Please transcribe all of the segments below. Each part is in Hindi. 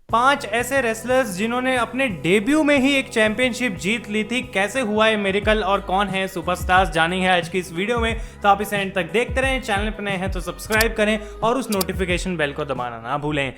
5 ऐसे रेसलर्स जिन्होंने अपने डेब्यू में ही एक चैंपियनशिप जीत ली थी। कैसे हुआ ये मिरेकल और कौन है सुपरस्टार्स, जानेंगे आज की इस वीडियो में। तो आप इसे एंड तक देखते रहें। चैनल पर नए हैं तो सब्सक्राइब करें और उस नोटिफिकेशन बेल को दबाना ना भूलें।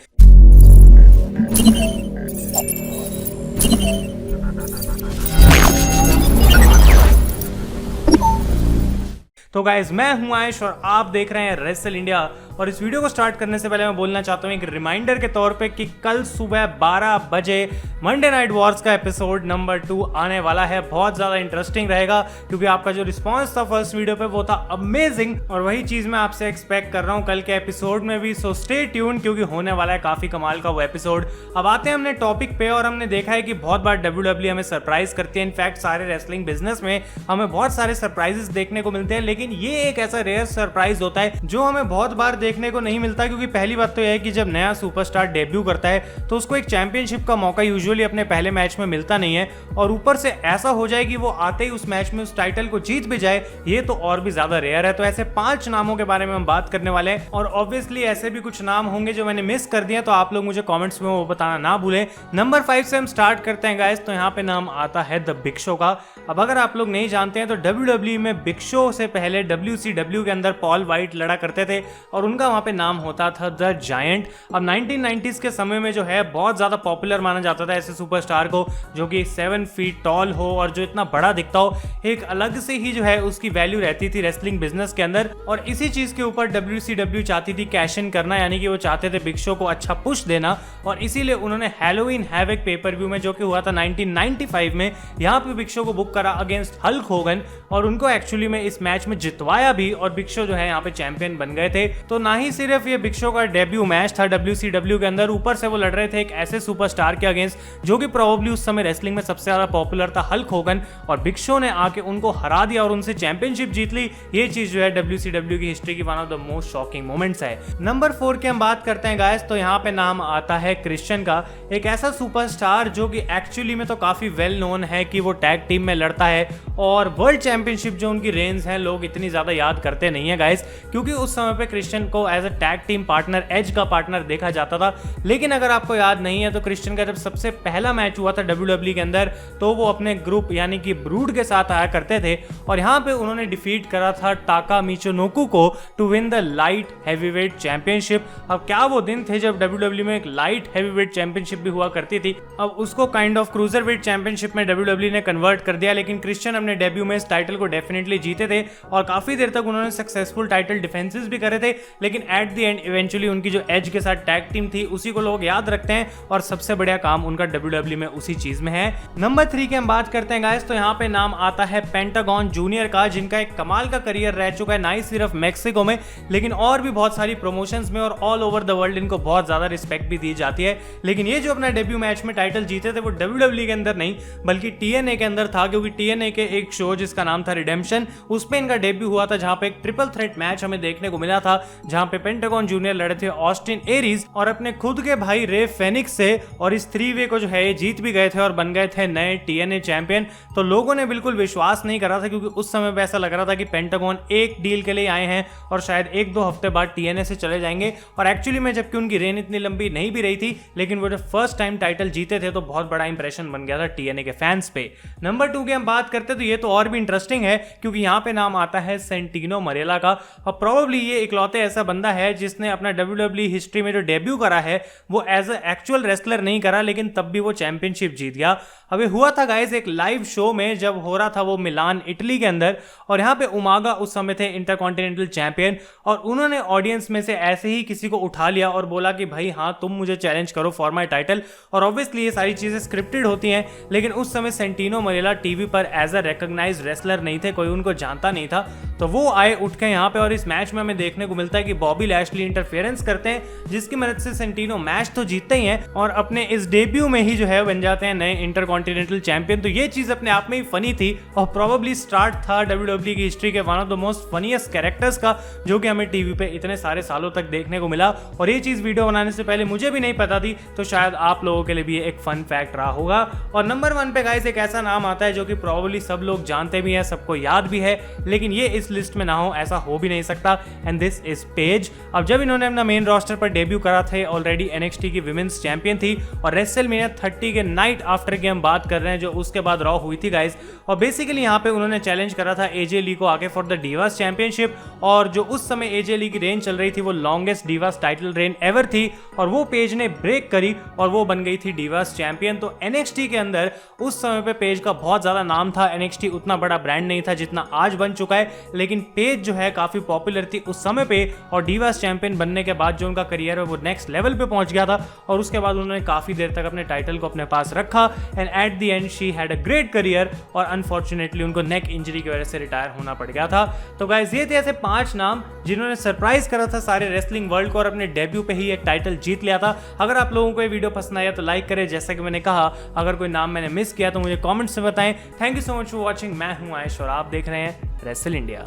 तो गाइज, मैं हूं आयुष और आप देख रहे हैं रेसल इंडिया। और इस वीडियो को स्टार्ट करने से पहले मैं बोलना चाहता हूं एक रिमाइंडर के तौर पे कि कल सुबह 12 बजे मंडे नाइट वॉर्स का एपिसोड नंबर 2 आने वाला है। बहुत ज़्यादा इंटरेस्टिंग रहेगा क्योंकि आपका जो रिस्पॉन्स था फर्स्ट वीडियो पे वो था अमेजिंग, और वही चीज़ मैं आपसे एक्सपेक्ट कर रहा हूँ कल के एपिसोड में भी। सो स्टे ट्यून क्योंकि होने वाला है काफ़ी कमाल का वो एपिसोड। अब आते हैं हमने टॉपिक पे, और हमने देखा है कि बहुत बार WWE हमें सरप्राइज करती है। इनफैक्ट सारे रेसलिंग बिजनेस में हमें बहुत सारे सरप्राइजेस देखने को मिलते हैं, लेकिन ये एक ऐसा रेयर सरप्राइज होता है जो हमें बहुत बार देखने को नहीं मिलता। क्योंकि पहली बात तो यह है कि जब नया सुपरस्टार डेब्यू करता है तो उसको एक चैंपियनशिप का मौका यूजुअली अपने पहले मैच में मिलता नहीं है, और ऊपर से ऐसा हो जाए कि वो आते ही उस मैच में उस टाइटल को जीत भी जाए, ये तो और भी ज्यादा रेयर है। तो ऐसे 5 नामों के बारे में हम बात करने वाले हैं, और ऑब्वियसली ऐसे भी कुछ नाम होंगे जो मैंने मिस कर दिए, तो आप लोग मुझे कॉमेंट्स में वो बताना ना भूलें। नंबर 5 से हम स्टार्ट करते हैं गाइस। तो यहाँ पे नाम आता है द बिग शो का। अब अगर आप लोग नहीं जानते हैं तो WWE में बिग शो से पहले WCW के अंदर पॉल वाइट लड़ा करते थे, और उनका वहां पे नाम होता था द जायंट। अब 1990s के समय में जो है बहुत ज्यादा पॉपुलर माना जाता था ऐसे सुपरस्टार को जो कि 7 फीट टॉल हो और जो इतना बड़ा दिखता हो। एक अलग से ही जो है उसकी वैल्यू रहती थी रेसलिंग बिजनेस के अंदर, और इसी चीज के ऊपर WCW चाहती थी कैश इन करना, यानी कि वो चाहते थे बिग शो को अच्छा पुश देना, और इसीलिए उन्होंने हैलोवीन हैवक पेपर व्यू में जो कि हुआ था 1995 में, यहाँ पे बिग शो को बुक करा अगेंस्ट हल्क होगन, और उनको एक्चुअली में इस मैच में जितवाया भी, और बिग शो जो है यहाँ पे चैंपियन बन गए थे। तो ना ही सिर्फ ये बिग शो का डेब्यू मैच था WCW के अंदर, ऊपर से वो लड़ रहे थे एक ऐसे सुपरस्टार के अगेंस्ट जो कि प्रोबेबली उस समय रेसलिंग में सबसे ज्यादा पॉपुलर था, हल्क होगन, और बिग शो ने आके उनको हरा दिया और उनसे चैंपियनशिप जीत ली। ये चीज जो है WCW की हिस्ट्री की one of the most shocking moments है। नंबर 4 की हम बात करते हैं गाइस। तो यहाँ पे नाम आता है क्रिश्चियन का, एक ऐसा सुपरस्टार जो कि एक्चुअली में तो काफी वेल नोन है कि वो टैग टीम में लड़ता है, और वर्ल्ड चैंपियनशिप जो उनकी रेंज है लोग इतनी ज्यादा याद करते नहीं है गाइस, क्योंकि उस समय पे क्रिश्चियन को as a tag team partner, Edge का पार्टनर देखा जाता था। लेकिन अगर आपको याद नहीं है तो क्रिश्चियन का जब सबसे पहला मैच हुआ था WWE के अंदर, तो वो अपने ग्रुप यानी कि ब्रूड के साथ आया करते थे, और यहाँ पे उन्होंने डिफीट करा था टाका मिचोनोकू को to win the light heavyweight championship. अब क्या वो दिन थे जब WWE में एक लाइट हैवीवेट चैंपियनशिप भी हुआ करती थी। अब उसको काइंड ऑफ क्रूजरवेट चैंपियनशिप में WWE ने कन्वर्ट कर दिया, लेकिन क्रिश्चियन अपने डेब्यू में इस टाइटल को डेफिनेटली जीते थे, और काफी देर तक उन्होंने सक्सेसफुल टाइटल डिफेंसेस भी करे थे। लेकिन एट द एंड इवेंचुअली उनकी जो एज के साथ टैग टीम थी उसी को लोग याद रखते हैं, और सबसे बढ़िया काम उनका WWE में उसी चीज में है। नंबर 3 की हम बात करते हैं गाइस। तो यहाँ पे नाम आता है पेंटागॉन जूनियर का, जिनका एक कमाल का करियर रह चुका है, ना ही सिर्फ मेक्सिको में लेकिन और भी बहुत सारी प्रमोशंस में, और ऑल ओवर द वर्ल्ड इनको बहुत ज्यादा रिस्पेक्ट भी दी जाती है। लेकिन ये जो अपना डेब्यू मैच में टाइटल जीते थे वो WWE के अंदर नहीं बल्कि TNA के अंदर था, क्योंकि TNA के एक शो जिसका नाम था रिडेम्पशन, उसमें इनका डेब्यू हुआ था, जहां पे एक ट्रिपल थ्रेट मैच हमें देखने को मिला था, जहां पे पेंटागॉन जूनियर लड़े थे ऑस्टिन एरीज और अपने खुद के भाई रे फेनिक्स से, और इस 3 वे को जो है ये जीत भी गए थे और बन गए थे नए TNA चैंपियन। तो लोगों ने बिल्कुल विश्वास नहीं करा था, क्योंकि उस समय पे ऐसा लग रहा था कि पेंटागॉन एक डील के लिए आए हैं और शायद 1-2 हफ्ते बाद TNA से चले जाएंगे, और एक्चुअली में जबकि उनकी रेन इतनी लंबी नहीं भी रही थी, लेकिन वो जब फर्स्ट टाइम टाइटल जीते थे तो बहुत बड़ा इंप्रेशन बन गया था TNA के फैंस पे। नंबर 2 की हम बात करते तो ये तो और भी इंटरेस्टिंग है, क्योंकि यहाँ पे नाम आता है सेंटिनो मरेला का, और प्रोबेबली ये इकलौते ऐसा बंदा है जिसने अपना WWE हिस्ट्री में जो डेब्यू करा है वो एज अ एक्चुअल रेसलर नहीं करा, लेकिन तब भी वो चैंपियनशिप जीत गया। अभी हुआ था गाइस एक लाइव शो में, जब हो रहा था वो मिलान इटली के अंदर, और यहाँ पे उमागा उस समय थे इंटरकॉन्टिनेंटल चैंपियन, और उन्होंने ऑडियंस में से ऐसे ही किसी को उठा लिया और बोला कि भाई हाँ तुम मुझे चैलेंज करो फॉर माय टाइटल। और ऑब्वियसली ये सारी चीजें स्क्रिप्टेड होती हैं, लेकिन उस समय सेंटिनो मरेला टीवी पर एज अ रिकॉग्नाइज्ड रेसलर नहीं थे, कोई उनको जानता नहीं था, तो वो आए उठ के यहाँ पे, और इस मैच में हमें देखने को मिलता है कि बॉबी लैशली इंटरफेरेंस करते हैं, जिसकी मदद से सेंटिनो मैच तो जीतते ही हैं, और अपने इस डेब्यू में ही जो है बन जाते हैं नए इंटरकॉन्टिनेंटल चैंपियन। तो ये चीज अपने आप में ही फनी थी, और प्रोबेबली स्टार्ट था WWE की हिस्ट्री के one of the most funniest characters का, जो कि हमें टीवी पे इतने सारे सालों तक देखने को मिला। और ये चीज वीडियो बनाने से पहले मुझे भी नहीं पता थी, तो शायद आप लोगों के लिए भी एक फन फैक्ट रहा होगा। और नंबर 1 पे गाइस एक ऐसा नाम आता है जो कि प्रोबेबली सब लोग जानते भी हैं, सबको याद भी है, लेकिन ये इस लिस्ट में ना हो ऐसा हो भी नहीं सकता, एंड दिस इज पेज। अब जब इन्होंने अपना मेन रोस्टर पर डेब्यू करा था, ऑलरेडी NXT की विमेंस चैंपियन थी और रेसलमेनिया 30 के नाइट आफ्टर की हम बात कर रहे हैं जो उसके बाद रॉ हुई थी गाइज। और बेसिकली यहाँ पे उन्होंने चैलेंज करा था AJ ली को आगे फॉर द डिवास चैंपियनशिप, और जो उस समय AJ ली की रेन चल रही थी वो longest Divas title reign ever थी, और वो पेज ने ब्रेक करी और वो बन गई थी डिवास चैंपियन। तो NXT के अंदर उस समय पे पेज का बहुत ज्यादा नाम था। NXT उतना बड़ा ब्रांड नहीं था जितना आज बन चुका है, लेकिन पेज जो है काफी पॉपुलर थी उस समय पे, और डिवास चैंपियन बनने के बाद जो उनका करियर है वो नेक्स्ट लेवल पे पहुंच गया था, और उसके बाद उन्होंने काफी देर तक अपने टाइटल को अपने पास रखा and at the end she had a great career, और अनफॉर्चुनेटली उनको नेक इंजरी की वजह से रिटायर होना पड़ गया था। तो गाइस ये थे ऐसे 5 नाम जिन्होंने सरप्राइज करा था सारे रेसलिंग वर्ल्ड को और अपने डेब्यू पे ही एक टाइटल जीत लिया था। अगर आप लोगों को ये वीडियो पसंद आया तो लाइक करें, जैसा कि मैंने कहा अगर कोई नाम मैंने मिस किया तो मुझे कमेंट्स में बताएं। Thank you so much for watching. मैं हूं आयुष और आप देख रहे हैं रेसल इंडिया।